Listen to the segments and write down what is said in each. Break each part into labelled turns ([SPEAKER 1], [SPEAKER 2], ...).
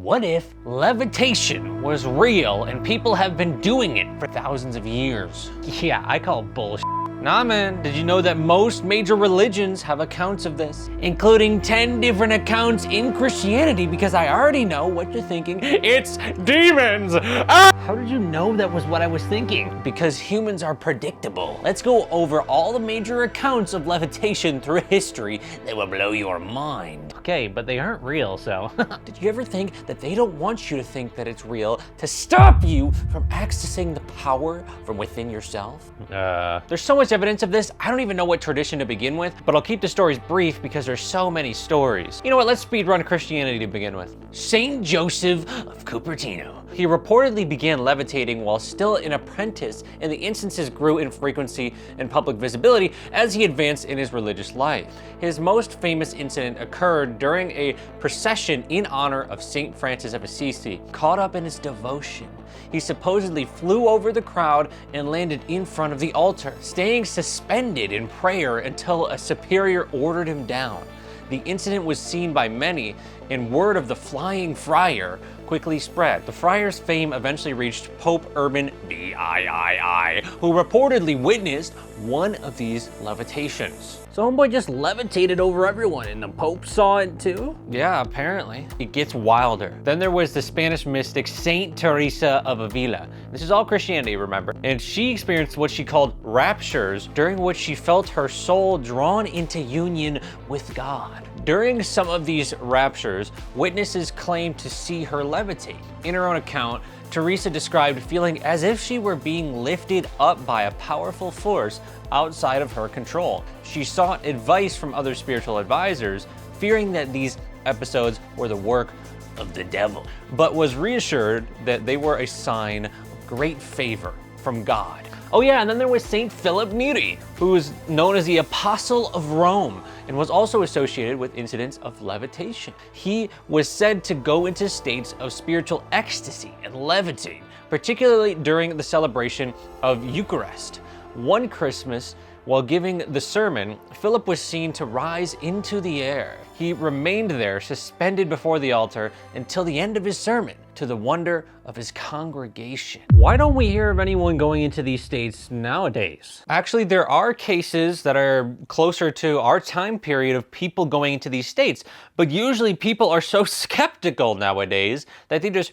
[SPEAKER 1] What if levitation was real and people have been doing it for thousands of years? Yeah, I call bullshit. Nah man, did you know that most major religions have accounts of this? Including 10 different accounts in Christianity, because I already know what you're thinking. It's demons! Ah! How did you know that was what I was thinking? Because humans are predictable. Let's go over all the major accounts of levitation through history that will blow your mind. Okay, but they aren't real, so. Did you ever think that they don't want you to think that it's real to stop you from accessing the power from within yourself? There's so much evidence of this, I don't even know what tradition to begin with, but I'll keep the stories brief because there's so many stories. You know what, let's speed run Christianity to begin with. Saint Joseph of Cupertino. He reportedly began levitating while still an apprentice, and the instances grew in frequency and public visibility as he advanced in his religious life. His most famous incident occurred during a procession in honor of Saint Francis of Assisi. Caught up in his devotion, he supposedly flew over the crowd and landed in front of the altar, staying suspended in prayer until a superior ordered him down. The incident was seen by many, and word of the flying friar quickly spread. The friar's fame eventually reached Pope Urban VIII, who reportedly witnessed one of these levitations. So homeboy just levitated over everyone and the Pope saw it too? Yeah, apparently. It gets wilder. Then there was the Spanish mystic Saint Teresa of Avila. This is all Christianity, remember? And she experienced what she called raptures, during which she felt her soul drawn into union with God. During some of these raptures, witnesses claimed to see her levitate. In her own account, Teresa described feeling as if she were being lifted up by a powerful force outside of her control. She sought advice from other spiritual advisors, fearing that these episodes were the work of the devil, but was reassured that they were a sign of great favor from God. Oh yeah, and then there was Saint Philip Neri, who is known as the Apostle of Rome and was also associated with incidents of levitation. He was said to go into states of spiritual ecstasy and levitate, particularly during the celebration of Eucharist. One Christmas, while giving the sermon, Philip was seen to rise into the air. He remained there, suspended before the altar, until the end of his sermon, to the wonder of his congregation. Why don't we hear of anyone going into these states nowadays? Actually, there are cases that are closer to our time period of people going into these states, but usually people are so skeptical nowadays that they just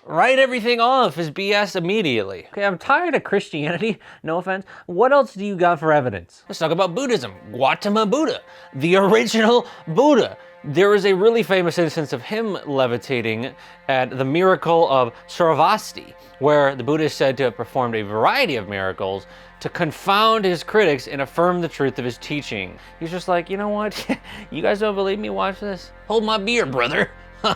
[SPEAKER 1] write everything off as BS immediately. Okay, I'm tired of Christianity, no offense. What else do you got for evidence? Let's talk about Buddhism. Gautama Buddha, the original Buddha. There is a really famous instance of him levitating at the miracle of Sravasti, where the Buddha is said to have performed a variety of miracles to confound his critics and affirm the truth of his teaching. He's just like, you know what? You guys don't believe me? Watch this. Hold my beer, brother.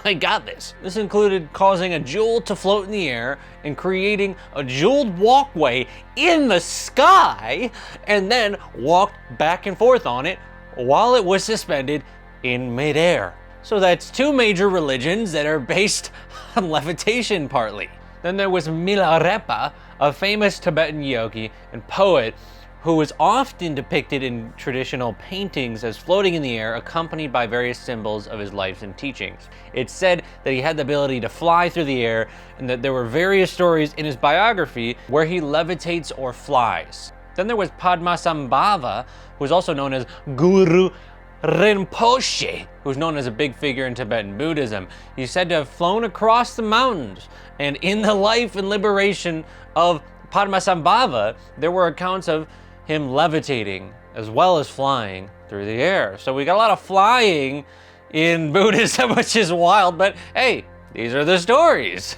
[SPEAKER 1] I got this. This included causing a jewel to float in the air and creating a jeweled walkway in the sky, and then walked back and forth on it while it was suspended in midair. So that's two major religions that are based on levitation partly. Then there was Milarepa, a famous Tibetan yogi and poet who was often depicted in traditional paintings as floating in the air, accompanied by various symbols of his life and teachings. It's said that he had the ability to fly through the air, and that there were various stories in his biography where he levitates or flies. Then there was Padmasambhava, who is also known as Guru Rinpoche, who's known as a big figure in Tibetan Buddhism. He's said to have flown across the mountains, and in the life and liberation of Padmasambhava, there were accounts of him levitating as well as flying through the air. So we got a lot of flying in Buddhism, which is wild, but hey, these are the stories.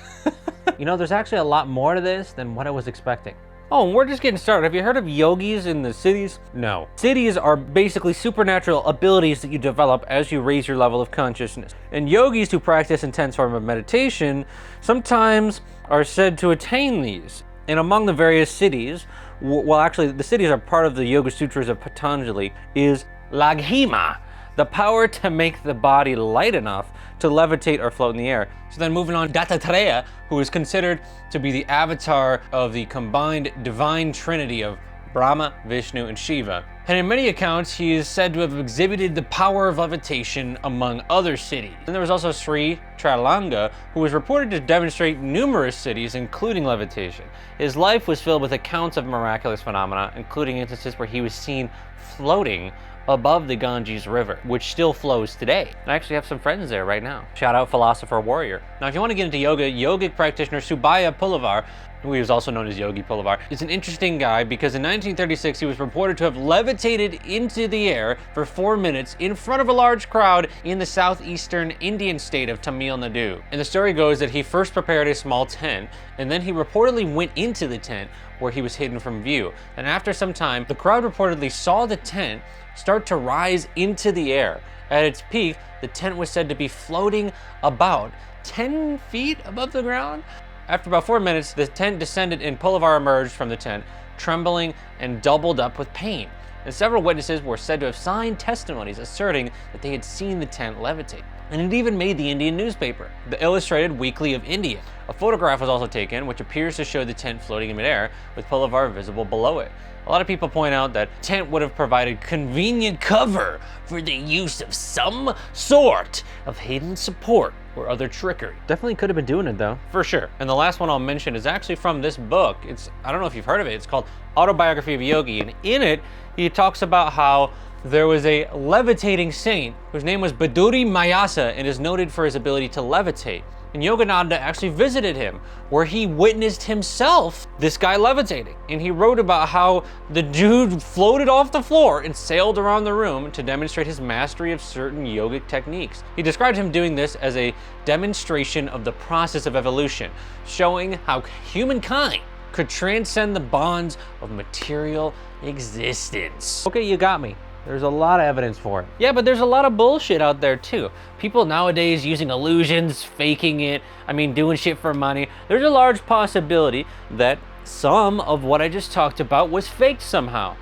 [SPEAKER 1] You know, there's actually a lot more to this than what I was expecting. Oh, and we're just getting started. Have you heard of yogis in the cities? No. Cities are basically supernatural abilities that you develop as you raise your level of consciousness. And yogis who practice intense form of meditation sometimes are said to attain these. And among the various cities, well actually the cities are part of the Yoga Sutras of Patanjali, is Laghima, the power to make the body light enough to levitate or float in the air. So then moving on, Dattatreya, who is considered to be the avatar of the combined divine trinity of Brahma, Vishnu, and Shiva. And in many accounts, he is said to have exhibited the power of levitation among other cities. And there was also Sri Tralanga, who was reported to demonstrate numerous cities, including levitation. His life was filled with accounts of miraculous phenomena, including instances where he was seen floating above the Ganges River, which still flows today. I actually have some friends there right now. Shout out Philosopher Warrior. Now, if you want to get into yoga, yogic practitioner Subhaya Pulavar, who is also known as Yogi Pulavar, is an interesting guy because in 1936 he was reported to have levitated into the air for 4 minutes in front of a large crowd in the southeastern Indian state of Tamil Nadu. And the story goes that he first prepared a small tent, and then he reportedly went into the tent where he was hidden from view. And after some time, the crowd reportedly saw the tent start to rise into the air. At its peak, the tent was said to be floating about 10 feet above the ground. After about 4 minutes, the tent descended and Pulavar emerged from the tent, trembling and doubled up with pain. And several witnesses were said to have signed testimonies asserting that they had seen the tent levitate. And it even made the Indian newspaper, the Illustrated Weekly of India. A photograph was also taken, which appears to show the tent floating in midair, with Pulavar visible below it. A lot of people point out that the tent would have provided convenient cover for the use of some sort of hidden support or other trickery. Definitely could have been doing it though, for sure. And the last one I'll mention is actually from this book. I don't know if you've heard of it. It's called Autobiography of a Yogi, and in it, he talks about how there was a levitating saint whose name was Baduri Mayasa and is noted for his ability to levitate. And Yogananda actually visited him, where he witnessed himself this guy levitating. And he wrote about how the dude floated off the floor and sailed around the room to demonstrate his mastery of certain yogic techniques. He described him doing this as a demonstration of the process of evolution, showing how humankind could transcend the bonds of material existence. Okay, you got me. There's a lot of evidence for it. Yeah, but there's a lot of bullshit out there too. People nowadays using illusions, faking it, doing shit for money. There's a large possibility that some of what I just talked about was faked somehow.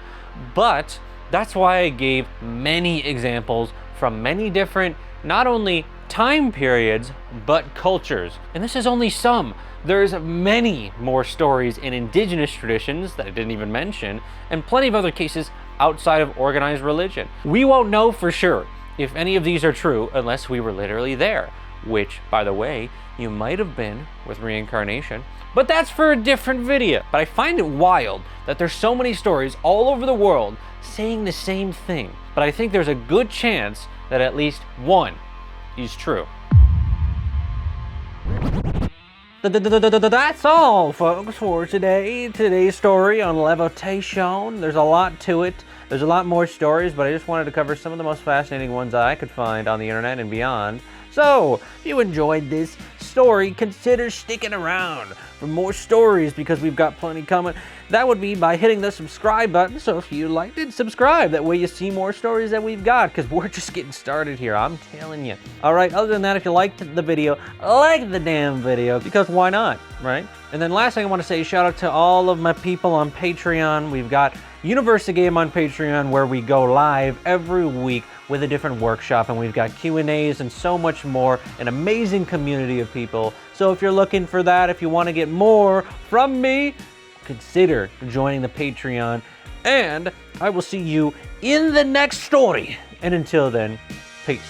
[SPEAKER 1] But that's why I gave many examples from many different, not only time periods, but cultures. And this is only some. There's many more stories in indigenous traditions that I didn't even mention, and plenty of other cases outside of organized religion. We won't know for sure if any of these are true unless we were literally there, which, by the way, you might have been with reincarnation, but that's for a different video. But I find it wild that there's so many stories all over the world saying the same thing, but I think there's a good chance that at least one is true. That's all, folks, for today's story on levitation. There's a lot to it. There's a lot more stories, but I just wanted to cover some of the most fascinating ones I could find on the internet and beyond. So, if you enjoyed this story, consider sticking around for more stories because we've got plenty coming. That would be by hitting the subscribe button. So if you liked it, subscribe. That way you see more stories that we've got because we're just getting started here. I'm telling you. All right, other than that, if you liked the video, like the damn video because why not, right? And then last thing I want to say, shout out to all of my people on Patreon. We've got Universe Game on Patreon where we go live every week with a different workshop, and we've got Q&As and so much more, an amazing community of people. So if you're looking for that, if you want to get more from me, consider joining the Patreon, and I will see you in the next story. And until then, peace.